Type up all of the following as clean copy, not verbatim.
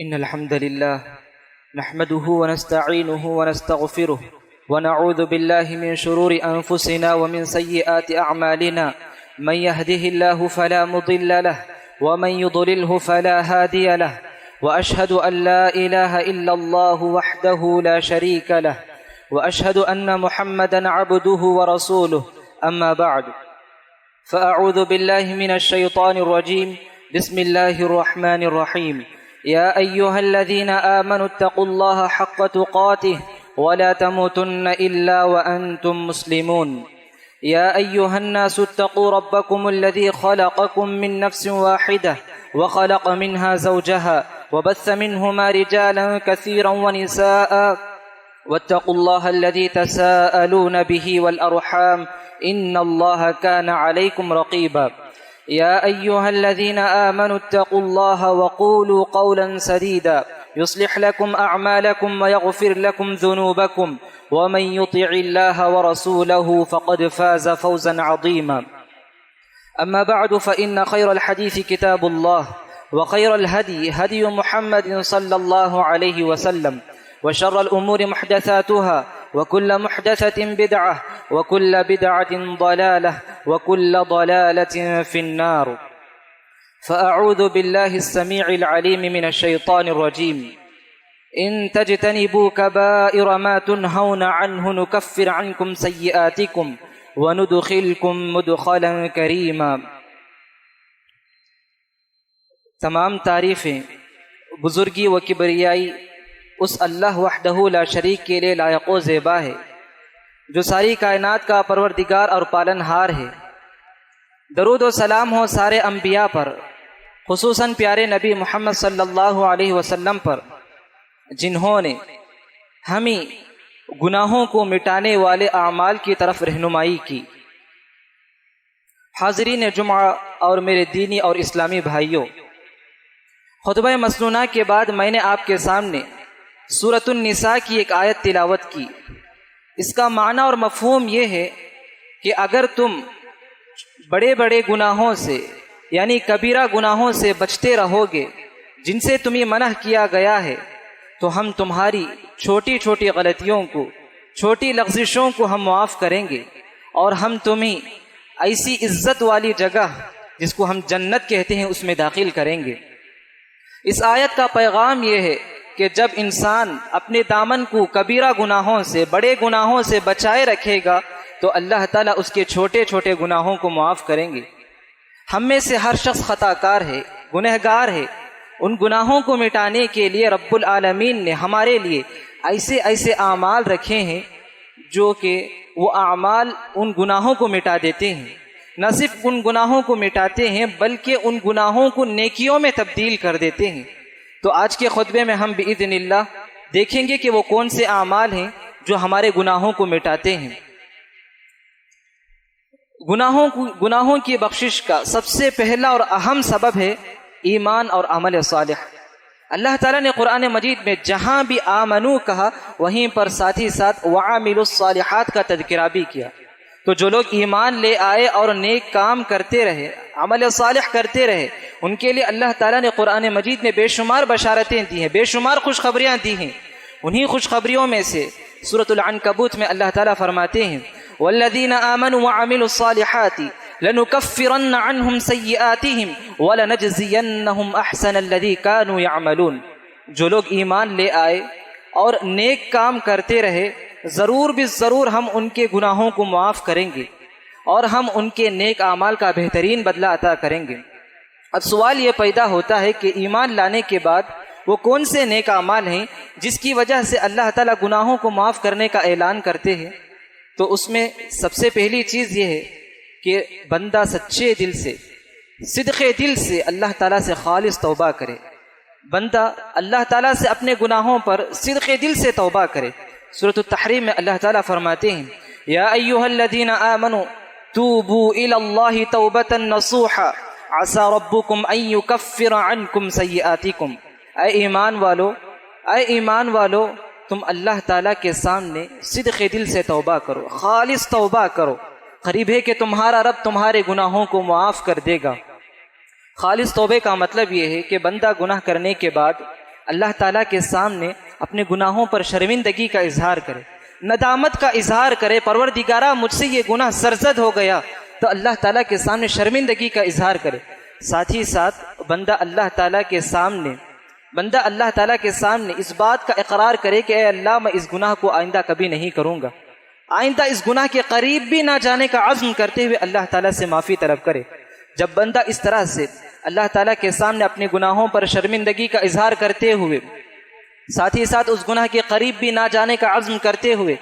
إن الحمد لله نحمده ونستعينه ونستغفره ونعوذ بالله من شرور أنفسنا ومن سيئات أعمالنا. من يهده الله فلا مضل له ومن يضلله فلا هادي له، وأشهد أن لا إله إلا الله وحده لا شريك له، وأشهد أن محمدا عبده ورسوله. أما بعد، فأعوذ بالله من الشيطان الرجيم. بسم الله الرحمن الرحيم. يا أيها الذين آمنوا اتقوا الله حق تقاته ولا تموتن إلا وأنتم مسلمون. يا أيها الناس اتقوا ربكم الذي خلقكم من نفس واحدة وخلق منها زوجها وبث منهما رجالا كثيرا ونساء، واتقوا الله الذي تساءلون به والأرحام إن الله كان عليكم رقيبا. يا أيها الذين آمنوا اتقوا الله وقولوا قولا سديدا يصلح لكم أعمالكم ويغفر لكم ذنوبكم، ومن يطع الله ورسوله فقد فاز فوزا عظيما. أما بعد، فإن خير الحديث كتاب الله، وخير الهدي هدي محمد صلى الله عليه وسلم، وشر الأمور محدثاتها، وكل محدثة بدعة، وكل بدعة ضلالة، وكل ضلالة في النار. فأعوذ بالله السميع العليم من الشيطان الرجيم. إن تجتنبوا كبائر ما تنهون عنه نكفر عنكم سيئاتكم وندخلكم مدخلا كريما. تمام تعریفیں بزرگی و کبریائی اس اللہ وحدہ لا شریک کے لیے لائق و زیبا ہے، جو ساری کائنات کا پروردگار اور پالنہار ہے۔ درود و سلام ہو سارے انبیاء پر، خصوصاً پیارے نبی محمد صلی اللہ علیہ وسلم پر، جنہوں نے ہمیں گناہوں کو مٹانے والے اعمال کی طرف رہنمائی کی۔ حاضرین جمعہ اور میرے دینی اور اسلامی بھائیوں، خطبہ مسنونہ کے بعد میں نے آپ کے سامنے سورۃ النساء کی ایک آیت تلاوت کی۔ اس کا معنی اور مفہوم یہ ہے کہ اگر تم بڑے بڑے گناہوں سے یعنی کبیرہ گناہوں سے بچتے رہو گے جن سے تمہیں منع کیا گیا ہے، تو ہم تمہاری چھوٹی چھوٹی غلطیوں کو، چھوٹی لغزشوں کو ہم معاف کریں گے، اور ہم تمہیں ایسی عزت والی جگہ جس کو ہم جنت کہتے ہیں اس میں داخل کریں گے۔ اس آیت کا پیغام یہ ہے کہ جب انسان اپنے دامن کو کبیرہ گناہوں سے، بڑے گناہوں سے بچائے رکھے گا تو اللہ تعالیٰ اس کے چھوٹے چھوٹے گناہوں کو معاف کریں گے۔ ہم میں سے ہر شخص خطا کار ہے، گنہگار ہے۔ ان گناہوں کو مٹانے کے لیے رب العالمین نے ہمارے لیے ایسے ایسے اعمال رکھے ہیں جو کہ وہ اعمال ان گناہوں کو مٹا دیتے ہیں۔ نہ صرف ان گناہوں کو مٹاتے ہیں بلکہ ان گناہوں کو نیکیوں میں تبدیل کر دیتے ہیں۔ تو آج کے خطبے میں ہم باذن اللہ دیکھیں گے کہ وہ کون سے اعمال ہیں جو ہمارے گناہوں کو مٹاتے ہیں۔ گناہوں کی بخشش کا سب سے پہلا اور اہم سبب ہے ایمان اور عمل صالح۔ اللہ تعالیٰ نے قرآن مجید میں جہاں بھی آمنو کہا وہیں پر ساتھ ہی ساتھ وعاملوا الصالحات کا تذکرہ بھی کیا۔ تو جو لوگ ایمان لے آئے اور نیک کام کرتے رہے، عمل صالح کرتے رہے، ان کے لیے اللہ تعالیٰ نے قرآن مجید میں بے شمار بشارتیں دی ہیں، بے شمار خوشخبریاں دی ہیں۔ انہی خوشخبریوں میں سے سورۃ العنکبوت میں اللہ تعالیٰ فرماتے ہیں والذین آمنوا وعملوا الصالحات لنکفرن عنہم سیئاتہم ولنجزینہم احسن الذی کانوا یعملون۔ جو لوگ ایمان لے آئے اور نیک کام کرتے رہے، ضرور بھی ضرور ہم ان کے گناہوں کو معاف کریں گے اور ہم ان کے نیک اعمال کا بہترین بدلہ عطا کریں گے۔ اب سوال یہ پیدا ہوتا ہے کہ ایمان لانے کے بعد وہ کون سے نیک اعمال ہیں جس کی وجہ سے اللہ تعالیٰ گناہوں کو معاف کرنے کا اعلان کرتے ہیں؟ تو اس میں سب سے پہلی چیز یہ ہے کہ بندہ سچے دل سے، صدق دل سے اللہ تعالیٰ سے خالص توبہ کرے۔ بندہ اللہ تعالیٰ سے اپنے گناہوں پر صدق دل سے توبہ کرے۔ سورۃ التحریم میں اللہ تعالیٰ فرماتے ہیں یا ایھا الذین آمنوا توبوا الی اللہ توبۃ نصوحا عسى ربکم ان یکفر عنکم سیئاتکم۔ اے ایمان والو تم اللہ تعالیٰ کے سامنے صدق دل سے توبہ کرو، خالص توبہ کرو، قریب ہے کہ تمہارا رب تمہارے گناہوں کو معاف کر دے گا۔ خالص توبے کا مطلب یہ ہے کہ بندہ گناہ کرنے کے بعد اللہ تعالیٰ کے سامنے اپنے گناہوں پر شرمندگی کا اظہار کرے، ندامت کا اظہار کرے، پروردگارہ مجھ سے یہ گناہ سرزد ہو گیا، تو اللہ تعالیٰ کے سامنے شرمندگی کا اظہار کرے۔ ساتھ ہی ساتھ بندہ اللہ تعالیٰ کے سامنے اس بات کا اقرار کرے کہ اے اللہ میں اس گناہ کو آئندہ کبھی نہیں کروں گا، آئندہ اس گناہ کے قریب بھی نہ جانے کا عزم کرتے ہوئے اللہ تعالیٰ سے معافی طلب کرے۔ جب بندہ اس طرح سے اللہ تعالیٰ کے سامنے اپنے گناہوں پر شرمندگی کا اظہار کرتے ہوئے ساتھ ہی ساتھ اس گناہ کے قریب بھی نہ جانے کا عزم کرتے ہوئے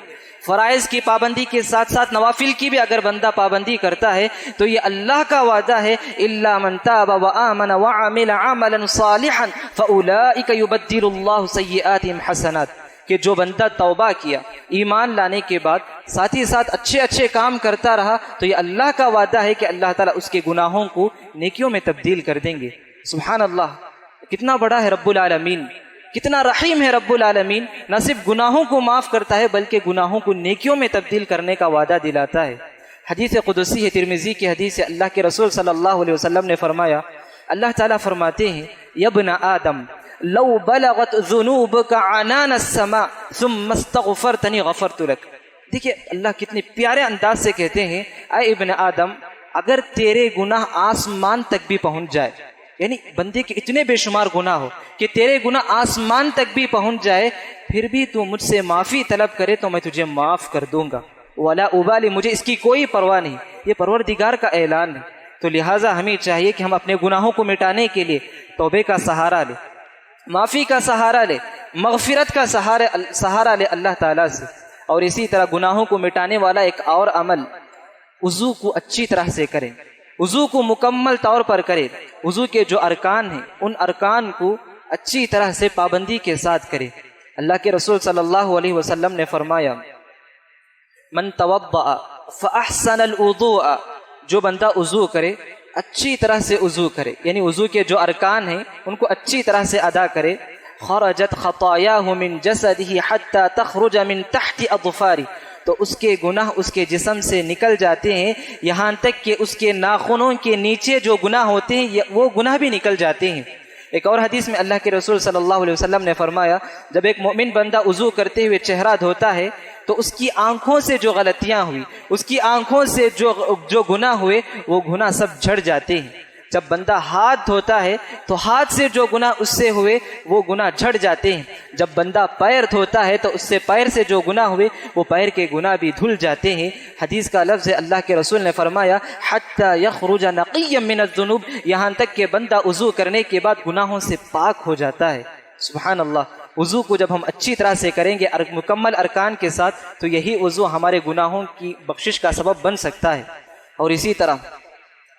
فرائض کی پابندی کے ساتھ ساتھ نوافل کی بھی اگر بندہ پابندی کرتا ہے تو یہ اللہ کا وعدہ ہے الا من تاب وآمن وعمل عملا صالحا فاولئک یبدل اللہ سیئاتہم حسنات، کہ جو بندہ توبہ کیا ایمان لانے کے بعد ساتھ ہی ساتھ اچھے اچھے کام کرتا رہا تو یہ اللہ کا وعدہ ہے کہ اللہ تعالیٰ اس کے گناہوں کو نیکیوں میں تبدیل کر دیں گے۔ سبحان اللہ، کتنا بڑا ہے رب العالمین، کتنا رحیم ہے رب العالمین، نہ صرف گناہوں کو معاف کرتا ہے بلکہ گناہوں کو نیکیوں میں تبدیل کرنے کا وعدہ دلاتا ہے۔ حدیث قدسی ہے، ترمذی کی حدیث ہے، اللہ کے رسول صلی اللہ علیہ وسلم نے فرمایا، اللہ تعالیٰ فرماتے ہیں یا ابن آدم لو بلغت ذنوبک عنان السماء ثم استغفرتنی غفرت لک۔ دیکھیے اللہ کتنے پیارے انداز سے کہتے ہیں اے ابن آدم اگر تیرے گناہ آسمان تک بھی پہنچ جائے، یعنی بندے کے اتنے بے شمار گناہ ہو کہ تیرے گناہ آسمان تک بھی پہنچ جائے پھر بھی تو مجھ سے معافی طلب کرے تو میں تجھے معاف کر دوں گا، ولا ابالی، مجھے اس کی کوئی پرواہ نہیں۔ یہ پروردگار کا اعلان ہے، تو لہٰذا ہمیں چاہیے کہ ہم اپنے گناہوں کو مٹانے کے لیے توبے کا سہارا لیں، معافی کا سہارا لے، مغفرت کا سہارا لے اللہ تعالیٰ سے۔ اور اسی طرح گناہوں کو مٹانے والا ایک اور عمل، وضو کو اچھی طرح سے کریں، وضو کو مکمل طور پر کریں، وضو کے جو ارکان ہیں ان ارکان کو اچھی طرح سے پابندی کے ساتھ کریں۔ اللہ کے رسول صلی اللہ علیہ وسلم نے فرمایا من توضأ فاحسن الوضوء، جو بندہ وضو کرے اچھی طرح سے وضو کرے، یعنی وضو کے جو ارکان ہیں ان کو اچھی طرح سے ادا کرے، خرجت خطاياه من جسده حتى تخرج من تحت اظفاره، تو اس کے گناہ اس کے جسم سے نکل جاتے ہیں یہاں تک کہ اس کے ناخنوں کے نیچے جو گناہ ہوتے ہیں وہ گناہ بھی نکل جاتے ہیں۔ ایک اور حدیث میں اللہ کے رسول صلی اللہ علیہ وسلم نے فرمایا جب ایک مومن بندہ وضو کرتے ہوئے چہرہ دھوتا ہے تو اس کی آنکھوں سے جو غلطیاں ہوئی، اس کی آنکھوں سے جو گناہ ہوئے وہ گناہ سب جھڑ جاتے ہیں۔ جب بندہ ہاتھ دھوتا ہے تو ہاتھ سے جو گناہ اس سے ہوئے وہ گناہ جھڑ جاتے ہیں۔ جب بندہ پیر دھوتا ہے تو اس سے پیر سے جو گناہ ہوئے وہ پیر کے گناہ بھی دھل جاتے ہیں۔ حدیث کا لفظ ہے اللہ کے رسول نے فرمایا حتی یخرج نقیا من الذنوب، یہاں تک کہ بندہ وضو کرنے کے بعد گناہوں سے پاک ہو جاتا ہے۔ سبحان اللہ، وضو کو جب ہم اچھی طرح سے کریں گے مکمل ارکان کے ساتھ تو یہی وضو ہمارے گناہوں کی بخشش کا سبب بن سکتا ہے۔ اور اسی طرح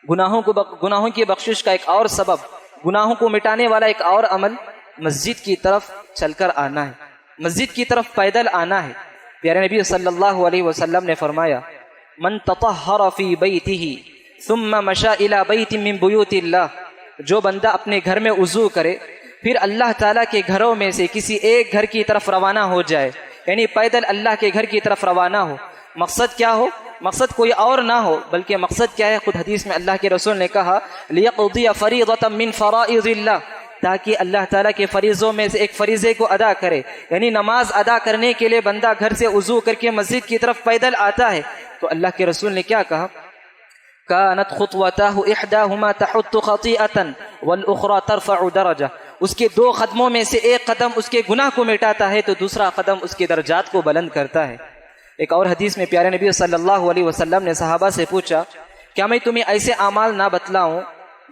گناہوں کی بخشش کا ایک اور سبب، گناہوں کو مٹانے والا ایک اور عمل مسجد کی طرف چل کر آنا ہے، مسجد کی طرف پیدل آنا ہے۔ پیارے نبی صلی اللہ علیہ وسلم نے فرمایا من تطہر فی بیتہ ثم مشى الی بیت من بیوت اللہ، جو بندہ اپنے گھر میں وضو کرے پھر اللہ تعالیٰ کے گھروں میں سے کسی ایک گھر کی طرف روانہ ہو جائے، یعنی پیدل اللہ کے گھر کی طرف روانہ ہو۔ مقصد کیا ہو؟ مقصد کوئی اور نہ ہو بلکہ مقصد کیا ہے؟ خود حدیث میں اللہ کے رسول نے کہا لیقضی فریضۃ من فرائض اللہ، تاکہ اللہ تعالیٰ کے فریضوں میں سے ایک فریضے کو ادا کرے، یعنی نماز ادا کرنے کے لیے بندہ گھر سے وضو کر کے مسجد کی طرف پیدل آتا ہے تو اللہ کے رسول نے کیا کہا کانت خطوتاہ احداہما تحط خطیئۃ والاخری ترفع درجہ، اس کے دو قدموں میں سے ایک قدم اس کے گناہ کو مٹاتا ہے تو دوسرا قدم اس کے درجات کو بلند کرتا ہے۔ ایک اور حدیث میں پیارے نبی صلی اللہ علیہ وسلم نے صحابہ سے پوچھا کیا میں تمہیں ایسے اعمال نہ بتلاؤں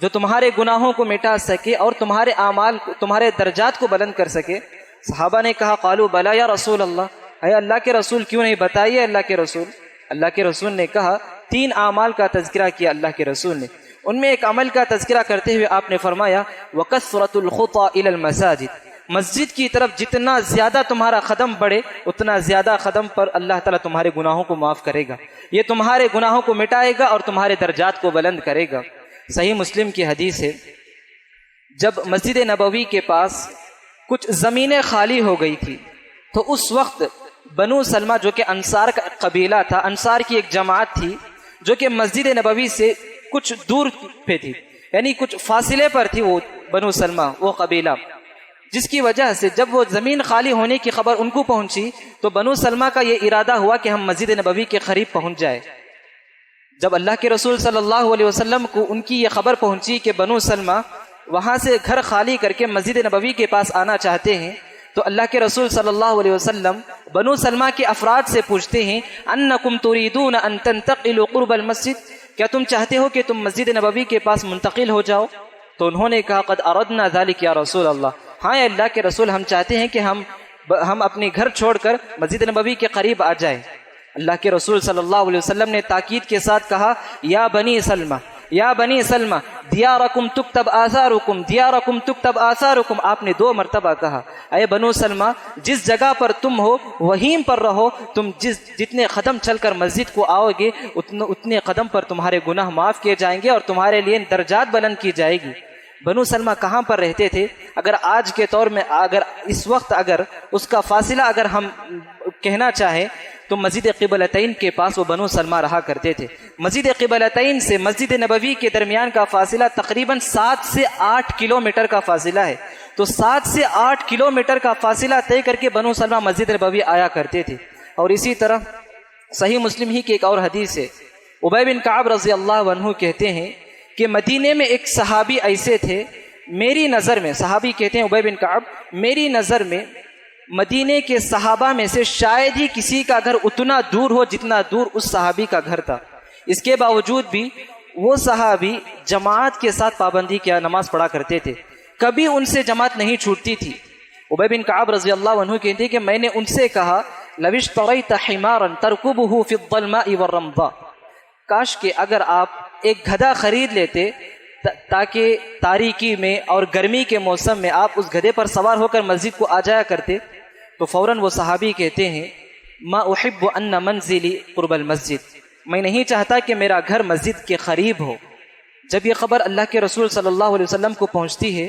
جو تمہارے گناہوں کو مٹا سکے اور تمہارے اعمال تمہارے درجات کو بلند کر سکے؟ صحابہ نے کہا قالوا بلا یا رسول اللہ، اے اللہ کے رسول کیوں نہیں، بتائیے اللہ کے رسول۔ اللہ کے رسول نے کہا 3 اعمال کا تذکرہ کیا اللہ کے رسول نے، ان میں ایک عمل کا تذکرہ کرتے ہوئے آپ نے فرمایا وَكَثْرَةُ الْخُطَىٰ إِلَى الْمَسَاجِدِ، مسجد کی طرف جتنا زیادہ تمہارا قدم بڑھے اتنا زیادہ قدم پر اللہ تعالیٰ تمہارے گناہوں کو معاف کرے گا، یہ تمہارے گناہوں کو مٹائے گا اور تمہارے درجات کو بلند کرے گا۔ صحیح مسلم کی حدیث ہے جب مسجد نبوی کے پاس کچھ زمینیں خالی ہو گئی تھی تو اس وقت بنو سلمہ جو کہ انصار کا قبیلہ تھا، انصار کی ایک جماعت تھی جو کہ مسجد نبوی سے کچھ دور پہ تھی، یعنی کچھ فاصلے پر تھی وہ بنو سلمہ وہ قبیلہ۔ جس کی وجہ سے جب وہ زمین خالی ہونے کی خبر ان کو پہنچی تو بنو سلمہ کا یہ ارادہ ہوا کہ ہم مسجد نبوی کے قریب پہنچ جائے۔ جب اللہ کے رسول صلی اللہ علیہ وسلم کو ان کی یہ خبر پہنچی کہ بنو سلمہ وہاں سے گھر خالی کر کے مسجد نبوی کے پاس آنا چاہتے ہیں، تو اللہ کے رسول صلی اللہ علیہ وسلم بنو سلمہ کے افراد سے پوچھتے ہیں انکم تریدون ان تنتقلوا قرب المسجد، کیا تم چاہتے ہو کہ تم مسجد نبوی کے پاس منتقل ہو جاؤ؟ تو انہوں نے کہا قد اردنا ذلک یا رسول اللہ، ہاں اے اللہ کے رسول ہم چاہتے ہیں کہ ہم اپنے گھر چھوڑ کر مسجد نبوی کے قریب آ جائیں۔ اللہ کے رسول صلی اللہ علیہ وسلم نے تاکید کے ساتھ کہا یا بنی سلمہ یا بنی سلمہ دیارکم تکتب آثارکم دیارکم تکتب آثارکم، آپ نے 2 مرتبہ کہا اے بنو سلمہ جس جگہ پر تم ہو وہیں پر رہو، تم جتنے قدم چل کر مسجد کو آؤ گے اتنے قدم پر تمہارے گناہ معاف کیے جائیں گے اور تمہارے لیے درجات بلند کی جائے گی۔ بنو سلمہ کہاں پر رہتے تھے؟ اگر آج کے طور میں اس وقت اس کا فاصلہ اگر ہم کہنا چاہیں تو مسجد قبلتین کے پاس وہ بنو سلمہ رہا کرتے تھے۔ مسجد قبلتین سے مسجد نبوی کے درمیان کا فاصلہ تقریباً 7 سے 8 کلومیٹر کا فاصلہ ہے، تو 7 سے 8 کلومیٹر کا فاصلہ طے کر کے بنو سلمہ مسجد نبوی آیا کرتے تھے۔ اور اسی طرح صحیح مسلم ہی کی ایک اور حدیث ہے، ابی بن کعب رضی اللہ عنہ کہتے ہیں کہ مدینے میں ایک صحابی ایسے تھے، میری نظر میں، صحابی کہتے ہیں ابی بن کعب، میری نظر میں مدینے کے صحابہ میں سے شاید ہی کسی کا گھر اتنا دور ہو جتنا دور اس صحابی کا گھر تھا۔ اس کے باوجود بھی وہ صحابی جماعت کے ساتھ پابندی کیا نماز پڑھا کرتے تھے، کبھی ان سے جماعت نہیں چھوٹتی تھی۔ ابی بن کعب رضی اللہ عنہ کہتے ہیں کہ میں نے ان سے کہا لو اشتریت حمارا ترکبه فی الظلماء والرمضاء، کاش کہ اگر آپ ایک گدھا خرید لیتے تاکہ تاریکی میں اور گرمی کے موسم میں آپ اس گدھے پر سوار ہو کر مسجد کو آ جایا کرتے، تو فوراً وہ صحابی کہتے ہیں ما احب ان منزلی قرب المسجد، میں نہیں چاہتا کہ میرا گھر مسجد کے قریب ہو۔ جب یہ خبر اللہ کے رسول صلی اللہ علیہ وسلم کو پہنچتی ہے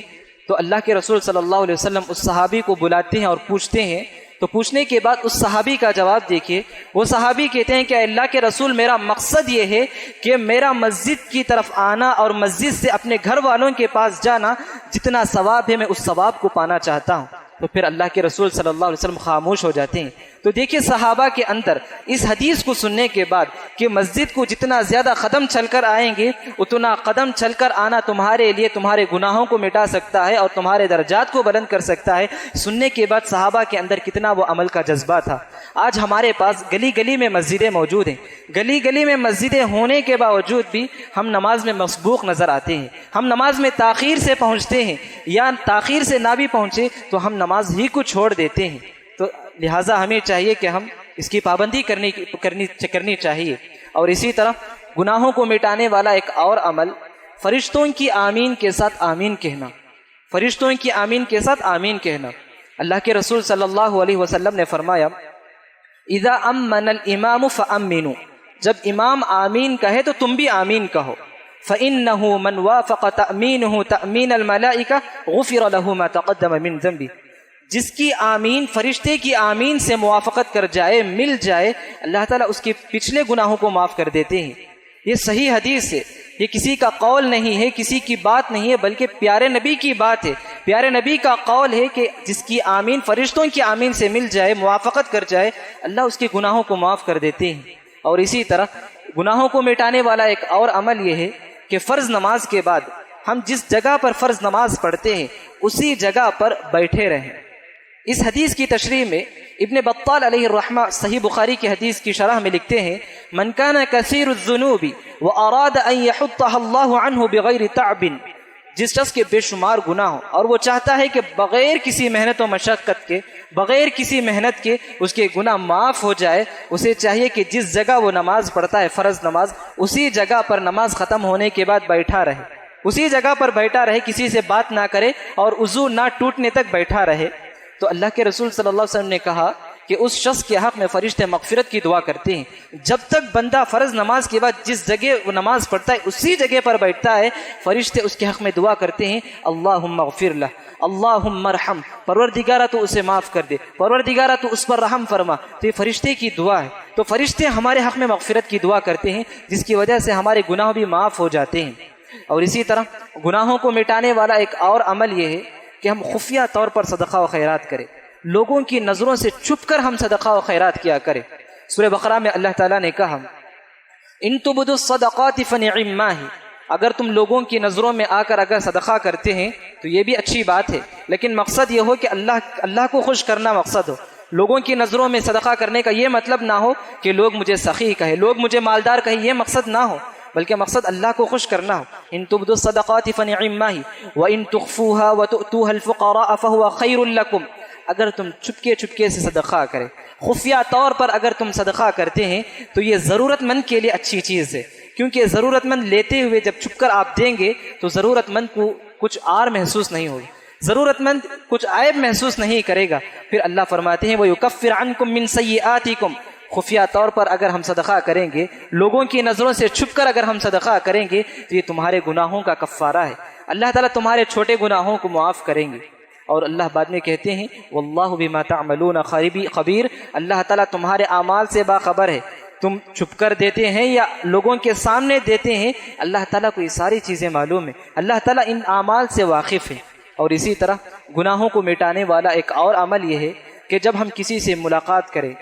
تو اللہ کے رسول صلی اللہ علیہ وسلم اس صحابی کو بلاتے ہیں اور پوچھتے ہیں، تو پوچھنے کے بعد اس صحابی کا جواب دیکھیے، وہ صحابی کہتے ہیں کہ اللہ کے رسول میرا مقصد یہ ہے کہ میرا مسجد کی طرف آنا اور مسجد سے اپنے گھر والوں کے پاس جانا جتنا ثواب ہے میں اس ثواب کو پانا چاہتا ہوں۔ تو پھر اللہ کے رسول صلی اللہ علیہ وسلم خاموش ہو جاتے ہیں۔ تو دیکھیے صحابہ کے اندر اس حدیث کو سننے کے بعد کہ مسجد کو جتنا زیادہ قدم چل کر آئیں گے اتنا قدم چل کر آنا تمہارے لیے تمہارے گناہوں کو مٹا سکتا ہے اور تمہارے درجات کو بلند کر سکتا ہے، سننے کے بعد صحابہ کے اندر کتنا وہ عمل کا جذبہ تھا۔ آج ہمارے پاس گلی گلی میں مسجدیں موجود ہیں، گلی گلی میں مسجدیں ہونے کے باوجود بھی ہم نماز میں مسبوق نظر آتے ہیں، ہم نماز میں تاخیر سے پہنچتے ہیں، یا تاخیر سے نہ بھی پہنچے تو ہم نماز ہی کو چھوڑ دیتے ہیں۔ تو لہٰذا ہمیں چاہیے کہ ہم اس کی پابندی کرنی چاہیے۔ اور اسی طرح گناہوں کو مٹانے والا ایک اور عمل فرشتوں کی آمین کے ساتھ آمین کہنا، فرشتوں کی آمین کے ساتھ آمین کہنا۔ اللہ کے رسول صلی اللہ علیہ وسلم نے فرمایا اذا امن الامام فامنوا، جب امام آمین کہے تو تم بھی آمین کہو، فانه من وافق تامینه تامین الملائکہ غفر له ما تقدم من ذنبه، جس کی آمین فرشتے کی آمین سے موافقت کر جائے، مل جائے، اللہ تعالیٰ اس کے پچھلے گناہوں کو معاف کر دیتے ہیں۔ یہ صحیح حدیث ہے، یہ کسی کا قول نہیں ہے، کسی کی بات نہیں ہے، بلکہ پیارے نبی کی بات ہے۔ پیارے نبی کا قول ہے کہ جس کی آمین فرشتوں کی آمین سے مل جائے، موافقت کر جائے، اللہ اس کے گناہوں کو معاف کر دیتے ہیں۔ اور اسی طرح گناہوں کو مٹانے والا ایک اور عمل یہ ہے کہ فرض نماز کے بعد ہم جس جگہ پر فرض نماز پڑھتے ہیں اسی جگہ پر بیٹھے رہیں۔ اس حدیث کی تشریح میں ابن بطال علیہ الرحمہ صحیح بخاری کی حدیث کی شرح میں لکھتے ہیں من کان کثیر الذنوب واراد ان يحطها اللہ عنہ بغیر تعب، جس شخص کے بے شمار گناہ ہوں اور وہ چاہتا ہے کہ بغیر کسی محنت و مشقت کے، بغیر کسی محنت کے اس کے گناہ معاف ہو جائے، اسے چاہیے کہ جس جگہ وہ نماز پڑھتا ہے فرض نماز، اسی جگہ پر نماز ختم ہونے کے بعد بیٹھا رہے، اسی جگہ پر بیٹھا رہے، کسی سے بات نہ کرے اور وضو نہ ٹوٹنے تک بیٹھا رہے۔ تو اللہ کے رسول صلی اللہ علیہ وسلم نے کہا کہ اس شخص کے حق میں فرشتے مغفرت کی دعا کرتے ہیں۔ جب تک بندہ فرض نماز کے بعد جس جگہ وہ نماز پڑھتا ہے اسی جگہ پر بیٹھتا ہے، فرشتے اس کے حق میں دعا کرتے ہیں اللہم اغفر لہ، اللہم ارحم، پروردگارہ تو اسے معاف کر دے، پروردگارہ تو اس پر رحم فرما۔ تو یہ فرشتے کی دعا ہے، تو فرشتے ہمارے حق میں مغفرت کی دعا کرتے ہیں جس کی وجہ سے ہمارے گناہ بھی معاف ہو جاتے ہیں۔ اور اسی طرح گناہوں کو مٹانے والا ایک اور عمل یہ ہے کہ ہم خفیہ طور پر صدقہ و خیرات کریں، لوگوں کی نظروں سے چھپ کر ہم صدقہ و خیرات کیا کریں۔ سورہ بقرہ میں اللہ تعالیٰ نے کہا ان تبدوا الصدقات فنعما ہی، اگر تم لوگوں کی نظروں میں آ کر اگر صدقہ کرتے ہیں تو یہ بھی اچھی بات ہے، لیکن مقصد یہ ہو کہ اللہ کو خوش کرنا مقصد ہو۔ لوگوں کی نظروں میں صدقہ کرنے کا یہ مطلب نہ ہو کہ لوگ مجھے سخی کہیں، لوگ مجھے مالدار کہیں، یہ مقصد نہ ہو، بلکہ مقصد اللہ کو خوش کرنا ہو۔ ان تبدوا الصدقات فنعما ہی وان تخفوها وتؤتوها الفقراء فهو خير لكم، اگر تم چپکے سے صدقہ کرے، خفیہ طور پر اگر تم صدقہ کرتے ہیں تو یہ ضرورت مند کے لیے اچھی چیز ہے، کیونکہ ضرورت مند لیتے ہوئے جب چھپ کر آپ دیں گے تو ضرورت مند کو کچھ آر محسوس نہیں ہوگی، ضرورت مند کچھ عیب محسوس نہیں کرے گا۔ پھر اللہ فرماتے ہیں وَيُكَفِّرْ عَنْكُم مِّن سَيِّئَاتِكُم، خفیہ طور پر اگر ہم صدقہ کریں گے، لوگوں کی نظروں سے چھپ کر اگر ہم صدقہ کریں گے تو یہ تمہارے گناہوں کا کفارہ ہے، اللہ تعالیٰ تمہارے چھوٹے گناہوں کو معاف کریں گے۔ اور اللہ بعد میں کہتے ہیں واللہ بما تعملون خبیر، اللہ تعالیٰ تمہارے اعمال سے باخبر ہے، تم چھپ کر دیتے ہیں یا لوگوں کے سامنے دیتے ہیں، اللہ تعالیٰ کو یہ ساری چیزیں معلوم ہیں، اللہ تعالیٰ ان اعمال سے واقف ہے۔ اور اسی طرح گناہوں کو مٹانے والا ایک اور عمل یہ ہے کہ جب ہم کسی سے ملاقات کریں،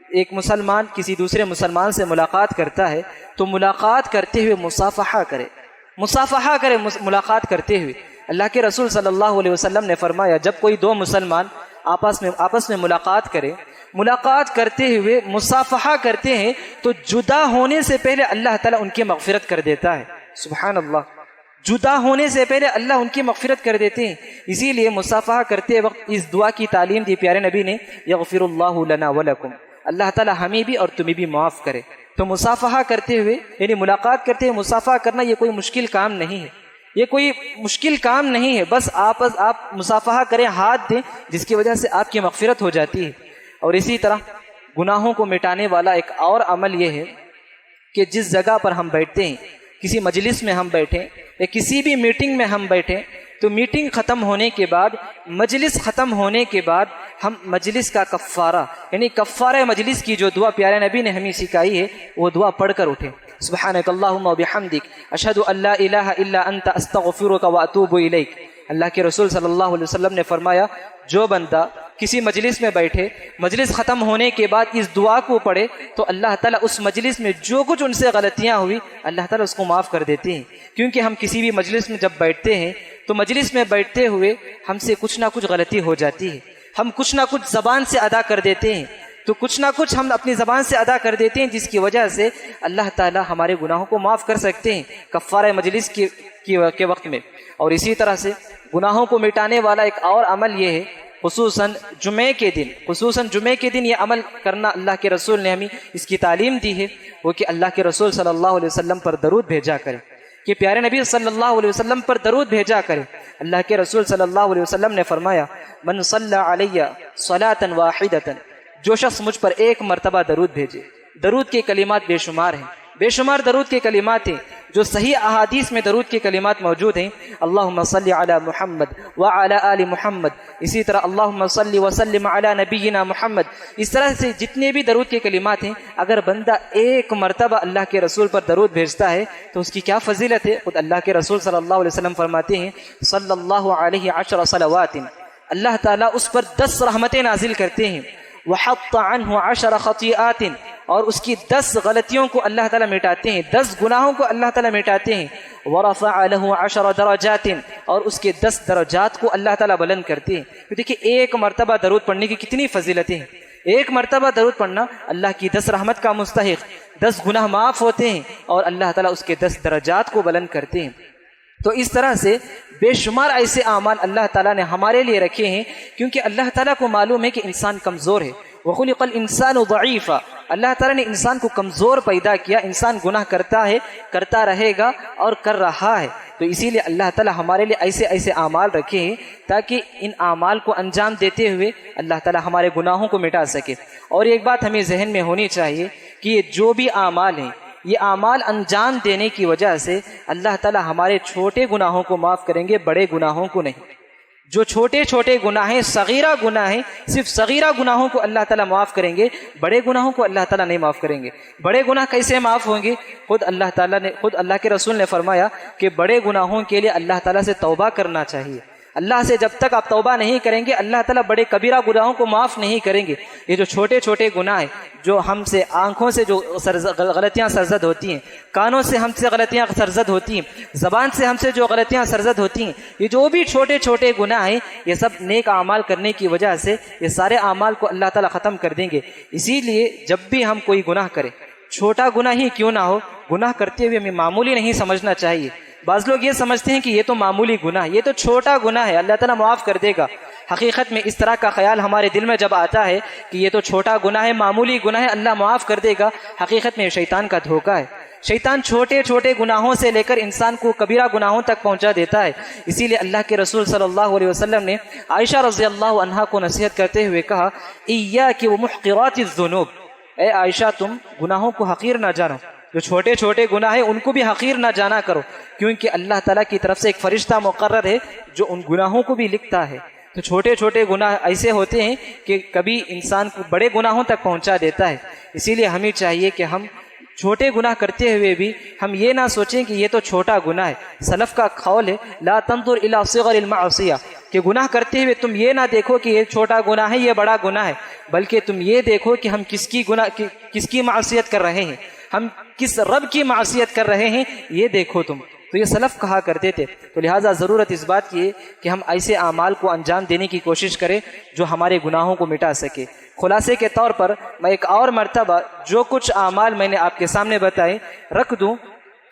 ایک مسلمان کسی دوسرے مسلمان سے ملاقات کرتا ہے تو ملاقات کرتے ہوئے مصافحہ کرے ملاقات کرتے ہوئے۔ اللہ کے رسول صلی اللہ علیہ وسلم نے فرمایا جب کوئی دو مسلمان آپس میں ملاقات کرتے ہوئے مصافحہ کرتے ہیں تو جدا ہونے سے پہلے اللہ تعالیٰ ان کی مغفرت کر دیتا ہے۔ سبحان اللہ، جدا ہونے سے پہلے اللہ ان کی مغفرت کر دیتے ہیں۔ اسی لیے مصافحہ کرتے وقت اس دعا کی تعلیم دی پیارے نبی نے یغفر اللہ لنا ولکم، اللہ تعالیٰ ہمیں بھی اور تمہیں بھی معاف کرے۔ تو مصافحہ کرتے ہوئے یعنی ملاقات کرتے ہوئے مصافحہ کرنا یہ کوئی مشکل کام نہیں ہے، یہ کوئی مشکل کام نہیں ہے، بس آپ مصافحہ کریں، ہاتھ دیں، جس کی وجہ سے آپ کی مغفرت ہو جاتی ہے۔ اور اسی طرح گناہوں کو مٹانے والا ایک اور عمل یہ ہے کہ جس جگہ پر ہم بیٹھتے ہیں، کسی مجلس میں ہم بیٹھیں یا کسی بھی میٹنگ میں ہم بیٹھیں تو میٹنگ ختم ہونے کے بعد، مجلس ختم ہونے کے بعد ہم مجلس کا کفارہ یعنی کفارہ مجلس کی جو دعا پیارے نبی نے ہمیں سکھائی ہے وہ دعا پڑھ کر اٹھیں۔ سبحانک اللہم و بحمدک اشہد ان لا الہ الا انت استغفرک و اتوب الیک۔ اللہ کے رسول صلی اللہ علیہ وسلم نے فرمایا جو بندہ کسی مجلس میں بیٹھے، مجلس ختم ہونے کے بعد اس دعا کو پڑھے تو اللہ تعالیٰ اس مجلس میں جو کچھ ان سے غلطیاں ہوئی اللہ تعالیٰ اس کو معاف کر دیتے ہیں۔ کیونکہ ہم کسی بھی مجلس میں جب بیٹھتے ہیں تو مجلس میں بیٹھتے ہوئے ہم سے کچھ نہ کچھ غلطی ہو جاتی ہے، ہم کچھ نہ کچھ زبان سے ادا کر دیتے ہیں، تو کچھ نہ کچھ ہم اپنی زبان سے ادا کر دیتے ہیں جس کی وجہ سے اللہ تعالیٰ ہمارے گناہوں کو معاف کر سکتے ہیں کفارہ مجلس کے وقت میں۔ اور اسی طرح سے گناہوں کو مٹانے والا ایک اور عمل یہ ہے خصوصاً جمعے کے دن یہ عمل کرنا اللہ کے رسول نے ہمیں اس کی تعلیم دی ہے، وہ کہ اللہ کے رسول صلی اللہ علیہ وسلم پر درود بھیجا کرے، کہ پیارے نبی صلی اللہ علیہ وسلم پر درود بھیجا کرے۔ اللہ کے رسول صلی اللہ علیہ وسلم نے فرمایا من صلی علی صلاۃ واحدۃ، جو شخص مجھ پر ایک مرتبہ درود بھیجے۔ درود کے کلمات بے شمار ہیں، بے شمار درود کے کلمات ہیں جو صحیح احادیث میں درود کے کلمات موجود ہیں۔ اللہم صلی علی محمد وعلی آل محمد، اسی طرح اللہم صلی وسلم علی نبینا محمد، اس طرح سے جتنے بھی درود کے کلمات ہیں اگر بندہ ایک مرتبہ اللہ کے رسول پر درود بھیجتا ہے تو اس کی کیا فضیلت ہے۔ خود اللہ کے رسول صلی اللہ علیہ وسلم فرماتے ہیں صلی اللہ علیہ 10 صلوات، اللہ تعالیٰ اس پر 10 رحمتیں نازل کرتے ہیں، وحط عنہ 10 خطیئات، اور اس کی 10 غلطیوں کو اللہ تعالیٰ مٹاتے ہیں، 10 گناہوں کو اللہ تعالیٰ مٹاتے ہیں، ورفع له 10 درجات، اور اس کے 10 درجات کو اللہ تعالیٰ بلند کرتے ہیں۔ تو دیکھیں ایک مرتبہ درود پڑھنے کی کتنی فضیلتیں ہیں، ایک مرتبہ درود پڑھنا اللہ کی 10 رحمت کا مستحق، 10 گناہ معاف ہوتے ہیں اور اللہ تعالیٰ اس کے 10 درجات کو بلند کرتے ہیں۔ تو اس طرح سے بے شمار ایسے اعمال اللہ تعالیٰ نے ہمارے لیے رکھے ہیں، کیونکہ اللہ تعالیٰ کو معلوم ہے کہ انسان کمزور ہے، وَخُلِقَ الْإِنسَانُ ضَعِيفًا، اللہ تعالیٰ نے انسان کو کمزور پیدا کیا، انسان گناہ کرتا ہے، کرتا رہے گا اور کر رہا ہے، تو اسی لیے اللہ تعالیٰ ہمارے لیے ایسے اعمال رکھے ہیں تاکہ ان اعمال کو انجام دیتے ہوئے اللہ تعالیٰ ہمارے گناہوں کو مٹا سکے۔ اور ایک بات ہمیں ذہن میں ہونی چاہیے کہ یہ جو بھی اعمال ہیں، یہ اعمال انجام دینے کی وجہ سے اللہ تعالیٰ ہمارے چھوٹے گناہوں کو معاف کریں گے، بڑے گناہوں کو نہیں۔ جو چھوٹے چھوٹے گناہ ہیں، صغیرہ گناہ ہیں، صرف صغیرہ گناہوں کو اللہ تعالیٰ معاف کریں گے، بڑے گناہوں کو اللہ تعالیٰ نہیں معاف کریں گے۔ بڑے گناہ کیسے معاف ہوں گے؟ خود اللہ کے رسول نے فرمایا کہ بڑے گناہوں کے لیے اللہ تعالیٰ سے توبہ کرنا چاہیے، اللہ سے جب تک آپ توبہ نہیں کریں گے اللہ تعالیٰ بڑے کبیرہ گناہوں کو معاف نہیں کریں گے۔ یہ جو چھوٹے چھوٹے گناہ ہیں جو ہم سے آنکھوں سے جو غلطیاں سرزد ہوتی ہیں، کانوں سے ہم سے غلطیاں سرزد ہوتی ہیں، زبان سے ہم سے جو غلطیاں سرزد ہوتی ہیں، یہ جو بھی چھوٹے چھوٹے گناہ ہیں یہ سب نیک اعمال کرنے کی وجہ سے یہ سارے اعمال کو اللہ تعالیٰ ختم کر دیں گے۔ اسی لیے جب بھی ہم کوئی گناہ کریں، چھوٹا گناہ ہی کیوں نہ ہو، گناہ کرتے ہوئے ہمیں معمولی نہیں سمجھنا چاہیے۔ بعض لوگ یہ سمجھتے ہیں کہ یہ تو معمولی گناہ، یہ تو چھوٹا گناہ ہے، اللہ تعالیٰ معاف کر دے گا۔ حقیقت میں اس طرح کا خیال ہمارے دل میں جب آتا ہے کہ یہ تو چھوٹا گناہ ہے، معمولی گناہ ہے، اللہ معاف کر دے گا، حقیقت میں یہ شیطان کا دھوکہ ہے۔ شیطان چھوٹے چھوٹے گناہوں سے لے کر انسان کو کبیرہ گناہوں تک پہنچا دیتا ہے۔ اسی لیے اللہ کے رسول صلی اللہ علیہ وسلم نے عائشہ رضی اللہ عنہا کو نصیحت کرتے ہوئے کہا، ایاک ومحقرات الذنوب، اے عائشہ تم گناہوں کو حقیر نہ جانو، جو چھوٹے چھوٹے گناہ ہیں ان کو بھی حقیر نہ جانا کرو، کیونکہ اللہ تعالیٰ کی طرف سے ایک فرشتہ مقرر ہے جو ان گناہوں کو بھی لکھتا ہے۔ تو چھوٹے چھوٹے گناہ ایسے ہوتے ہیں کہ کبھی انسان کو بڑے گناہوں تک پہنچا دیتا ہے۔ اسی لیے ہمیں چاہیے کہ ہم چھوٹے گناہ کرتے ہوئے بھی ہم یہ نہ سوچیں کہ یہ تو چھوٹا گناہ ہے۔ سلف کا قول ہے لا تنظر الی صغر المعصیہ، کہ گناہ کرتے ہوئے تم یہ نہ دیکھو کہ یہ چھوٹا گناہ ہے یہ بڑا گناہ ہے، بلکہ تم یہ دیکھو کہ ہم کس کی معصیت کر رہے ہیں، ہم کس رب کی معصیت کر رہے ہیں، یہ دیکھو تم۔ تو یہ سلف کہا کرتے تھے۔ تو لہٰذا ضرورت اس بات کی ہے کہ ہم ایسے اعمال کو انجام دینے کی کوشش کریں جو ہمارے گناہوں کو مٹا سکے۔ خلاصے کے طور پر میں ایک اور مرتبہ جو کچھ اعمال میں نے آپ کے سامنے بتائے رکھ دوں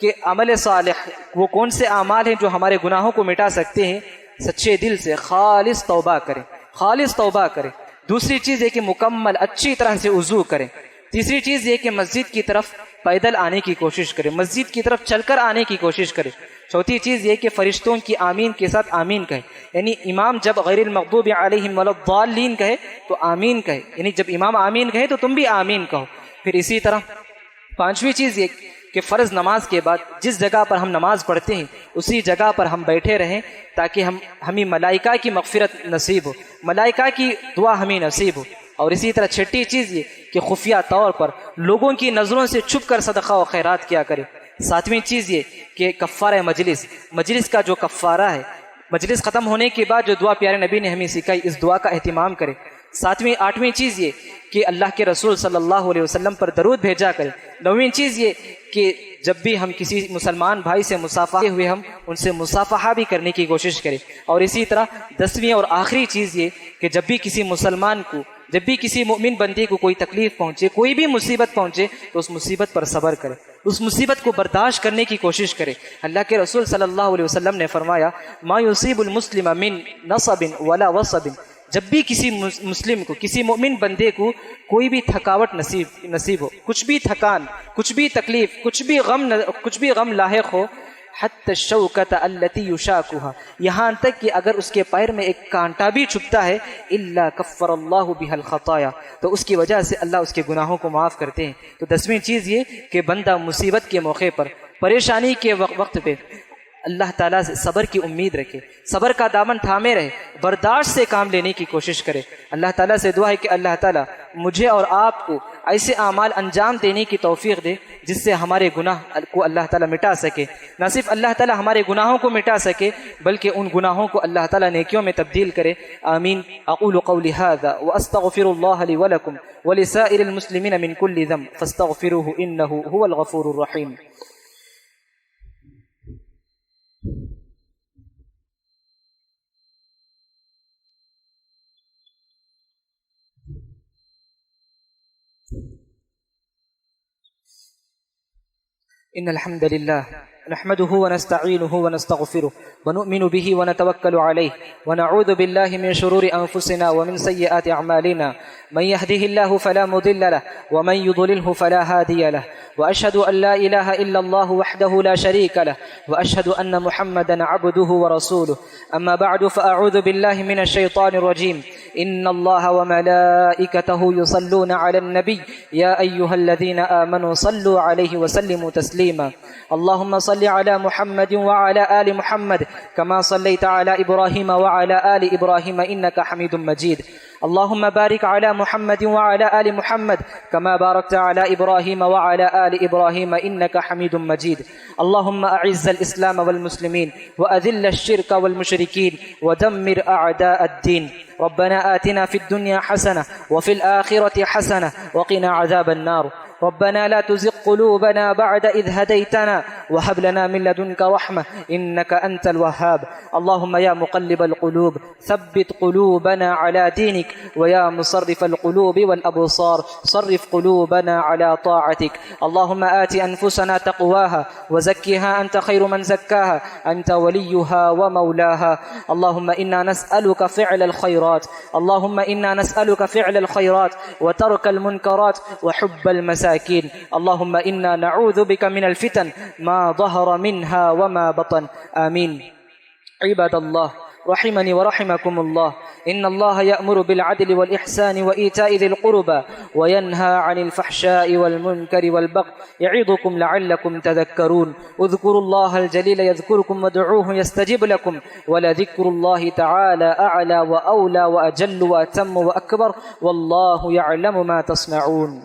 کہ عمل صالح وہ کون سے اعمال ہیں جو ہمارے گناہوں کو مٹا سکتے ہیں۔ سچے دل سے خالص توبہ کریں، خالص توبہ کریں۔ دوسری چیز یہ کہ مکمل اچھی طرح سے وضو کریں۔ تیسری چیز یہ کہ مسجد کی طرف پیدل آنے کی کوشش کریں، مسجد کی طرف چل کر آنے کی کوشش کریں۔ چوتھی چیز یہ کہ فرشتوں کی آمین کے ساتھ آمین کہے، یعنی امام جب غیر المغضوب علیہم ولا الضالین کہے تو آمین کہے، یعنی جب امام آمین کہے تو تم بھی آمین کہو۔ پھر اسی طرح پانچویں چیز یہ کہ فرض نماز کے بعد جس جگہ پر ہم نماز پڑھتے ہیں اسی جگہ پر ہم بیٹھے رہیں تاکہ ہمیں ملائکہ کی مغفرت نصیب ہو، ملائکہ کی دعا ہمیں نصیب ہو۔ اور اسی طرح چھٹی چیز یہ کہ خفیہ طور پر لوگوں کی نظروں سے چھپ کر صدقہ و خیرات کیا کرے۔ ساتویں چیز یہ کہ کفارہ مجلس کا جو کفارہ ہے، مجلس ختم ہونے کے بعد جو دعا پیارے نبی نے ہمیں سکھائی اس دعا کا اہتمام کرے۔ آٹھویں چیز یہ کہ اللہ کے رسول صلی اللہ علیہ وسلم پر درود بھیجا کرے۔ نویں چیز یہ کہ جب بھی ہم کسی مسلمان بھائی سے مصافحہ ہوئے ہم ان سے مصافحہ بھی کرنے کی کوشش کریں۔ اور اسی طرح 10ویں اور آخری چیز یہ کہ جب بھی کسی مسلمان کو، جب بھی کسی مومن بندے کو کوئی تکلیف پہنچے، کوئی بھی مصیبت پہنچے تو اس مصیبت پر صبر کرے، اس مصیبت کو برداشت کرنے کی کوشش کرے۔ اللہ کے رسول صلی اللہ علیہ وسلم نے فرمایا ما یصیب المسلم من نصب ولا وصب، جب بھی کسی مسلم کو، کسی مومن بندے کو کوئی بھی تھکاوٹ نصیب ہو، کچھ بھی تھکان، کچھ بھی تکلیف، کچھ بھی غم لاحق ہو، حتی الشوکۃ التی یشاکھا، یہاں تک کہ اگر اس کے پیر میں ایک کانٹا بھی چھپتا ہے الا کفر اللہ بها الخطایا، تو اس کی وجہ سے اللہ اس کے گناہوں کو معاف کرتے ہیں۔ تو 10ویں چیز یہ کہ بندہ مصیبت کے موقع پر، پریشانی کے وقت پہ اللہ تعالیٰ سے صبر کی امید رکھے، صبر کا دامن تھامے رہے، برداشت سے کام لینے کی کوشش کرے۔ اللہ تعالیٰ سے دعا ہے کہ اللہ تعالیٰ مجھے اور آپ کو ایسے اعمال انجام دینے کی توفیق دے جس سے ہمارے گناہ کو اللہ تعالیٰ مٹا سکے۔ نہ صرف اللہ تعالیٰ ہمارے گناہوں کو مٹا سکے بلکہ ان گناہوں کو اللہ تعالیٰ نیکیوں میں تبدیل کرے۔ آمین۔ اقول قولی ھذا واستغفر اللہ لی ولکم ولسائر المسلمین من کل ذنب فاستغفروہ انہ ھو الغفور الرحیم۔ إن الحمد لله نحمده ونستعينه ونستغفره ونؤمن به ونتوكل عليه ونعوذ بالله من شرور أنفسنا ومن سيئات أعمالنا من يهده الله فلا مضل له ومن يضلله فلا هادي له وأشهد أن لا إله إلا الله وحده لا شريك له وأشهد أن محمدا عبده ورسوله أما بعد فأعوذ بالله من الشيطان الرجيم إن الله وملائكته يصلون على النبي يا أيها الذين آمنوا صلوا عليه وسلموا تسليما اللهم صل على محمد وعلى آل محمد كما صليت على إبراهيم وعلى آل إبراهيم إنك حميد مجيد اللهم بارك على محمد وعلى آل محمد كما باركت على إبراهيم وعلى آل إبراهيم إنك حميد مجيد. اللهم أعز الإسلام والمسلمين وأذل الشرك والمشركين ودمر أعداء الدين. ربنا آتنا في الدنيا حسنة وفي الآخرة حسنة وقنا عذاب النار. ربنا لا تزغ قلوبنا بعد إذ هديتنا وهب لنا من لدنك رحمة إنك أنت الوهاب. اللهم يا مقلب القلوب ثبت قلوبنا على دينك، ويا مصرف القلوب والأبصار صرف قلوبنا على طاعتك. اللهم آت أنفسنا تقواها وزكها أنت خير من زكاها أنت وليها ومولاها. اللهم إنا نسألك فعل الخيرات، اللهم إنا نسألك فعل الخيرات وترك المنكرات وحب المساكين. اللهم إنا نعوذ بك من الفتن ما ظهر منها وما بطن. آمين. عباد الله رحمني ورحمكم الله، إن الله يأمر بالعدل والإحسان وإيتاء ذي القربى وينهى عن الفحشاء والمنكر والبغي يعظكم لعلكم تذكرون. اذكروا الله الجليل يذكركم وادعوه يستجب لكم، ولذكر الله تعالى أعلى وأولى وأجل وأتم وأكبر، والله يعلم ما تصنعون.